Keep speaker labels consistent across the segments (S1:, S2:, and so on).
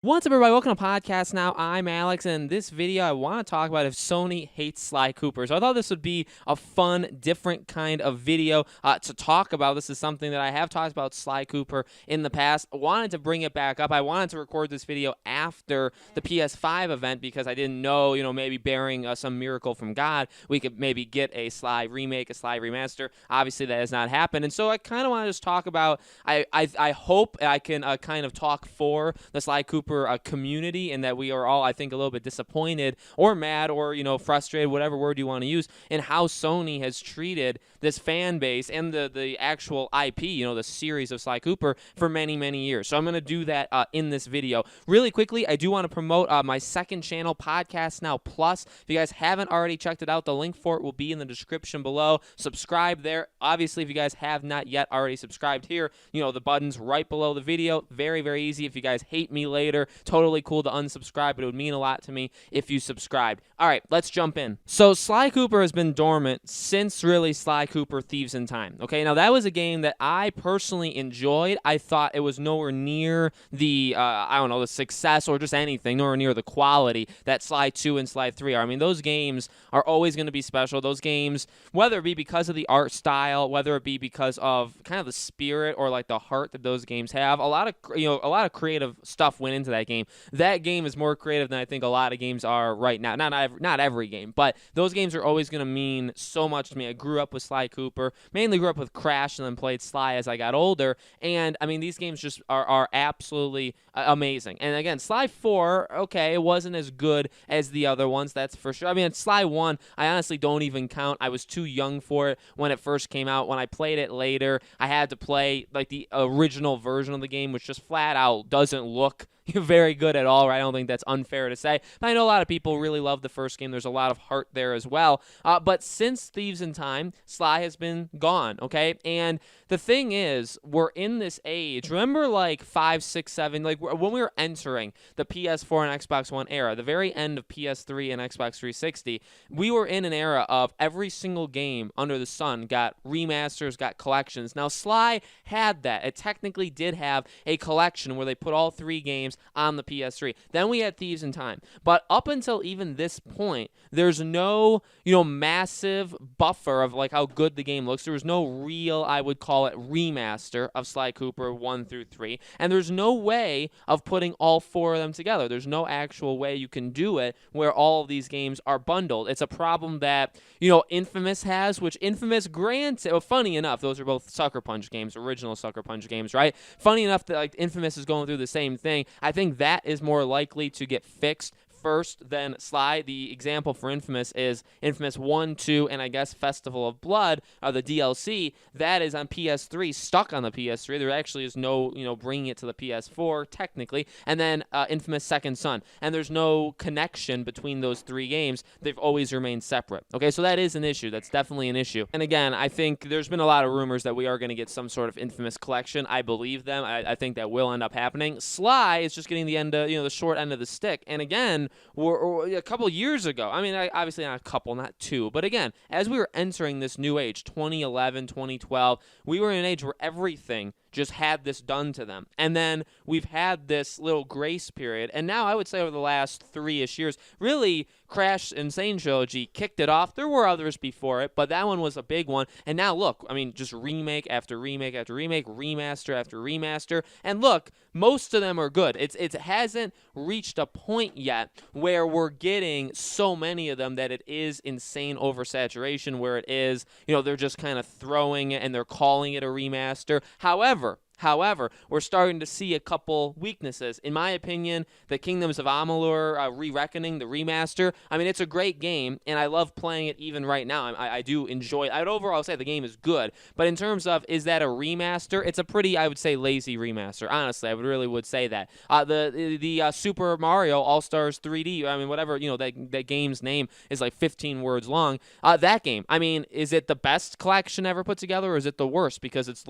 S1: What's up, everybody? Welcome to Podcast Now. I'm Alex, and in this video, I want to talk about if Sony hates Sly Cooper. So I thought this would be a fun, different kind of video to talk about. This is something that I have talked about Sly Cooper in the past. I wanted to bring it back up. I wanted to record this video after the PS5 event because I didn't know, maybe bearing some miracle from God, we could maybe get a Sly remake, a Sly remaster. Obviously, that has not happened, and so I kind of want to just talk about. I hope I can kind of talk for the Sly Cooper community, and that we are all, I think, a little bit disappointed or mad or frustrated, whatever word you want to use, in how Sony has treated this fan base and the actual IP, the series of Sly Cooper for many years. So I'm going to do that in this video. Really quickly, I do want to promote my second channel, Podcast Now Plus. If you guys haven't already checked it out, the link for it will be in the description below. Subscribe there. Obviously, if you guys have not yet already subscribed here, the button's right below the video. Very easy. If you guys hate me later, totally cool to unsubscribe, but it would mean a lot to me if you subscribed. All right, let's jump in. So Sly Cooper has been dormant since really Sly Cooper Thieves in Time. Okay, now that was a game that I personally enjoyed. I thought it was nowhere near the, the success or just anything, nowhere near the quality that Sly 2 and Sly 3 are. I mean, those games are always going to be special. Those games, whether it be because of the art style, whether it be because of kind of the spirit or like the heart that those games have, a lot of creative stuff went into that game. That game is more creative than I think a lot of games are right now. Not every game, but those games are always going to mean so much to me. I grew up with Sly Cooper, mainly grew up with Crash, and then played Sly as I got older. And I mean, these games just are absolutely amazing. And again, Sly 4, okay, it wasn't as good as the other ones, that's for sure. I mean, Sly 1, I honestly don't even count. I was too young for it when it first came out. When I played it later, I had to play like the original version of the game, which just flat out doesn't look very good at all. Right? I don't think that's unfair to say. But I know a lot of people really love the first game. There's a lot of heart there as well. But since Thieves in Time, Sly has been gone, okay? And the thing is, we're in this age. Remember like 5, 6, 7, like when we were entering the PS4 and Xbox One era, the very end of PS3 and Xbox 360, we were in an era of every single game under the sun got remasters, got collections. Now, Sly had that. It technically did have a collection where they put all 3 games on the PS3. Then we had Thieves in Time. But up until even this point, there's no, massive buffer of like how good the game looks. There was no real, I would call it, remaster of Sly Cooper 1 through 3. And there's no way of putting all 4 of them together. There's no actual way you can do it where all of these games are bundled. It's a problem that, Infamous has, which Infamous granted, funny enough, those are both Sucker Punch games, original Sucker Punch games, right? Funny enough that like Infamous is going through the same thing. I think that is more likely to get fixed first than Sly. The example for Infamous is Infamous 1, 2, and I guess Festival of Blood, the DLC. That is on PS3, stuck on the PS3. There actually is no, bringing it to the PS4, technically. And then Infamous Second Son. And there's no connection between those 3 games. They've always remained separate. Okay, so that is an issue. That's definitely an issue. And again, I think there's been a lot of rumors that we are going to get some sort of Infamous collection. I believe them. I think that will end up happening. Sly is just getting the end of, the short end of the stick. And again, or a couple years ago, I mean, obviously not a couple, not 2, but again, as we were entering this new age, 2011, 2012, we were in an age where everything just had this done to them. And then we've had this little grace period. And now I would say over the last 3-ish years, really, Crash Insane Trilogy kicked it off. There were others before it, but that one was a big one. And now look, I mean, just remake after remake after remake, remaster after remaster. And look, most of them are good. It hasn't reached a point yet where we're getting so many of them that it is insane oversaturation, where it is, they're just kind of throwing it and they're calling it a remaster. However, we're starting to see a couple weaknesses. In my opinion, the Kingdoms of Amalur Re-Reckoning, the remaster, I mean, it's a great game, and I love playing it even right now. I do enjoy it. I would overall say the game is good, but in terms of, is that a remaster? It's a pretty, I would say, lazy remaster. Honestly, I would say that. The Super Mario All-Stars 3D, I mean, whatever, that game's name is like 15 words long. That game, I mean, is it the best collection ever put together, or is it the worst? Because it's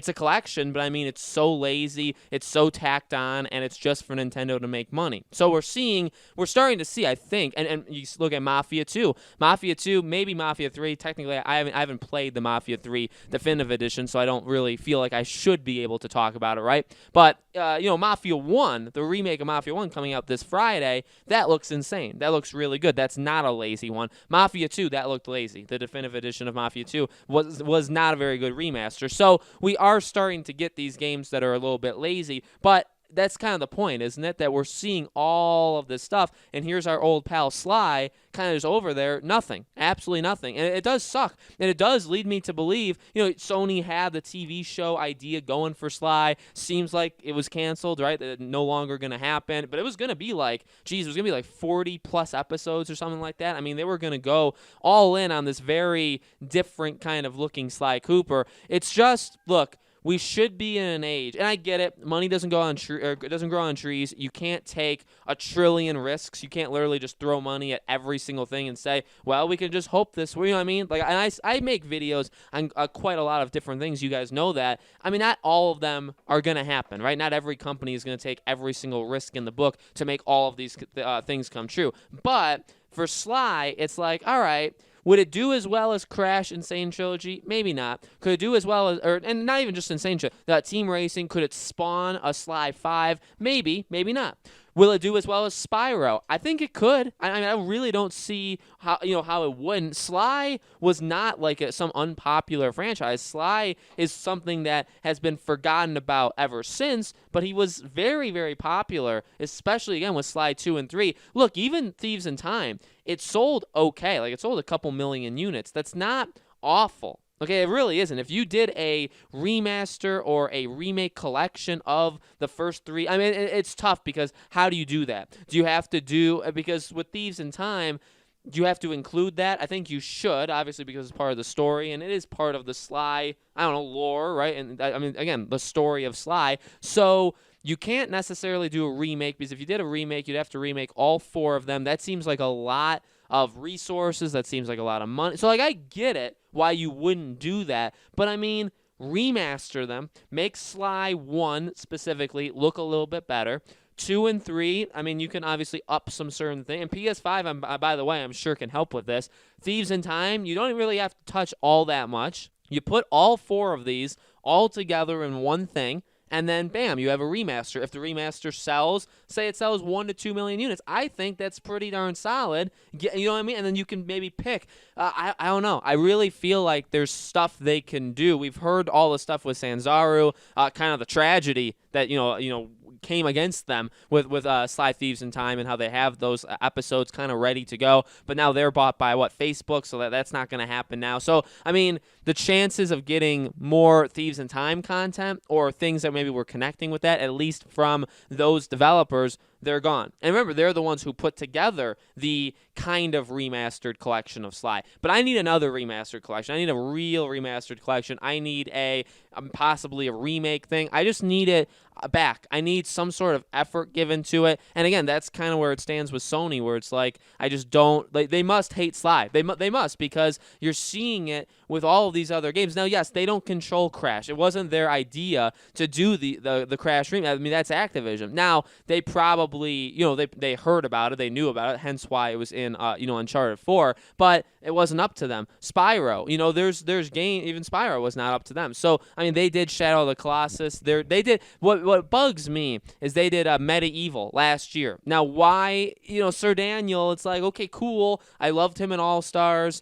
S1: a collection happen, but I mean, it's so lazy, it's so tacked on, and it's just for Nintendo to make money. So we're starting to see, I think, and you look at Mafia 2, maybe Mafia 3. Technically, I haven't played the Mafia 3 Definitive Edition, so I don't really feel like I should be able to talk about it, right? But Mafia 1, the remake of Mafia 1 coming out this Friday, that looks insane. That looks really good. That's not a lazy one. Mafia 2, that looked lazy. The Definitive Edition of Mafia 2 was not a very good remaster. So we are starting to get these games that are a little bit lazy, but that's kind of the point, isn't it? That we're seeing all of this stuff, and here's our old pal Sly kind of just over there, nothing, absolutely nothing. And it does suck, and it does lead me to believe, Sony had the TV show idea going for Sly. Seems like it was canceled, right? That no longer going to happen, but it was going to be like, it was going to be like 40 plus episodes or something like that. I mean, they were going to go all in on this very different kind of looking Sly Cooper. It's just, look, we should be in an age, and I get it, money doesn't grow on trees. You can't take a trillion risks. You can't literally just throw money at every single thing and say, well, we can just hope this. You know what I mean? Like, and I make videos on quite a lot of different things. You guys know that. I mean, not all of them are going to happen, right? Not every company is going to take every single risk in the book to make all of these things come true. But for Sly, it's like, all right, would it do as well as Crash Insane Trilogy? Maybe not. Could it do as well as, and not even just Insane Trilogy, Team Racing? Could it spawn a Sly 5? Maybe, maybe not. Will it do as well as Spyro? I think it could. I mean, I really don't see how it wouldn't. Sly was not like some unpopular franchise. Sly is something that has been forgotten about ever since, but he was very, very popular, especially, again, with Sly 2 and 3. Look, even Thieves in Time, it sold okay. Like, it sold a couple million units. That's not awful. Okay, it really isn't. If you did a remaster or a remake collection of the first three, I mean, it's tough because how do you do that? Do you have to because with Thieves in Time, do you have to include that? I think you should, obviously, because it's part of the story, and it is part of the Sly, lore, right? And I mean, again, the story of Sly. So you can't necessarily do a remake, because if you did a remake, you'd have to remake all 4 of them. That seems like a lot of resources. That seems like a lot of money. So, like, I get it why you wouldn't do that. But, I mean, remaster them. Make Sly 1 specifically look a little bit better. 2 and 3, I mean, you can obviously up some certain things. And PS5, by the way, I'm sure can help with this. Thieves in Time, you don't really have to touch all that much. You put all 4 of these all together in one thing, and then, bam, you have a remaster. If the remaster sells, say it sells 1 to 2 million units, I think that's pretty darn solid. You know what I mean? And then you can maybe pick. I don't know. I really feel like there's stuff they can do. We've heard all the stuff with Sanzaru, kind of the tragedy that, came against them with Sly Thieves in Time, and how they have those episodes kind of ready to go. But now they're bought by, Facebook, so that's not going to happen now. So, I mean, the chances of getting more Thieves in Time content or things that maybe we're connecting with that, at least from those developers, they're gone. And remember, they're the ones who put together the kind of remastered collection of Sly. But I need another remastered collection. I need a real remastered collection. I need possibly a remake thing. I just need it back. I need some sort of effort given to it. And again, that's kind of where it stands with Sony, where it's like, I just don't, they must hate Sly. They must, because you're seeing it with all of these other games. Now, yes, they don't control Crash. It wasn't their idea to do the Crash remake. I mean, that's Activision. Now, they probably, they heard about it, they knew about it, hence why it was in, Uncharted 4, but it wasn't up to them. Spyro, there's game, even Spyro was not up to them. So, I mean, they did Shadow of the Colossus. They did, what bugs me is they did Medieval last year. Now, why, Sir Daniel, it's like, okay, cool. I loved him in All-Stars.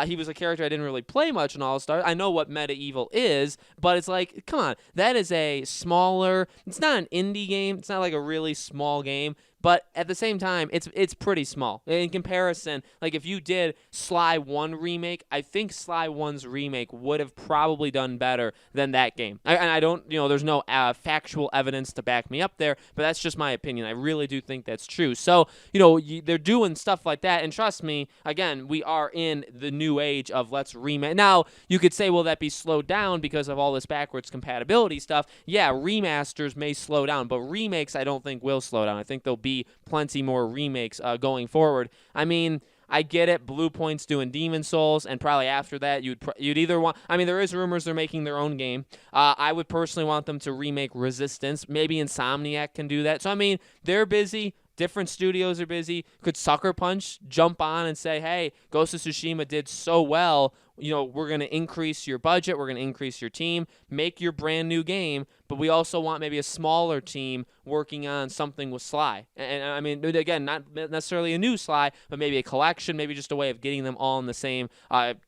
S1: He was a character I didn't really play much in All-Stars. I know what Medieval is, but it's like, come on. That is a smaller, it's not an indie game. It's not like a really small game. But at the same time, it's pretty small. In comparison, like if you did Sly 1 remake, I think Sly 1's remake would have probably done better than that game. And I don't, there's no factual evidence to back me up there, but that's just my opinion. I really do think that's true. So, they're doing stuff like that. And trust me, again, we are in the new age of let's remake. Now, you could say, will that be slowed down because of all this backwards compatibility stuff? Yeah, remasters may slow down, but remakes I don't think will slow down. I think there'll be plenty more remakes going forward. I mean, I get it. Blue Point's doing Demon Souls, and probably after that, you'd either want. I mean, there is rumors they're making their own game. I would personally want them to remake Resistance. Maybe Insomniac can do that. So I mean, they're busy. Different studios are busy. Could Sucker Punch jump on and say, hey, Ghost of Tsushima did so well, we're going to increase your budget, we're going to increase your team, make your brand new game, but we also want maybe a smaller team working on something with Sly. And I mean, again, not necessarily a new Sly, but maybe a collection, maybe just a way of getting them all in the same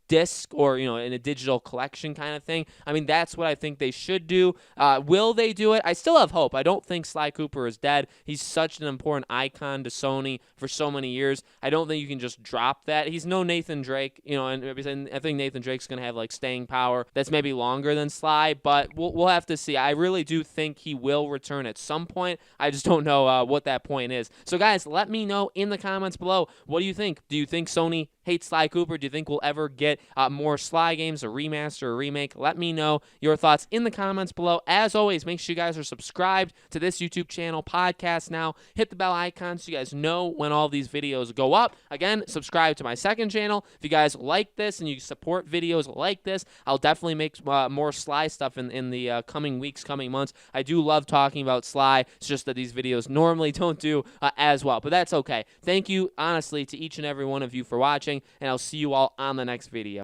S1: disc or, in a digital collection kind of thing. I mean, that's what I think they should do. Will they do it? I still have hope. I don't think Sly Cooper is dead. He's such an important icon to Sony for so many years. I don't think you can just drop that. He's no Nathan Drake, and I think Nathan Drake's going to have like staying power that's maybe longer than Sly, but we'll have to see. I really do think he will return at some point. I just don't know what that point is. So guys, let me know in the comments below. What do you think? Do you think Sony hates Sly Cooper? Do you think we'll ever get more Sly games, a remaster, or remake? Let me know your thoughts in the comments below. As always, make sure you guys are subscribed to this YouTube channel, Podcast Now. Hit the bell icon so you guys know when all these videos go up. Again, subscribe to my second channel. If you guys like this and you support videos like this, I'll definitely make more Sly stuff in the coming weeks, coming months. I do love talking about Sly. It's just that these videos normally don't do as well, but that's okay. Thank you, honestly, to each and every one of you for watching, and I'll see you all on the next video.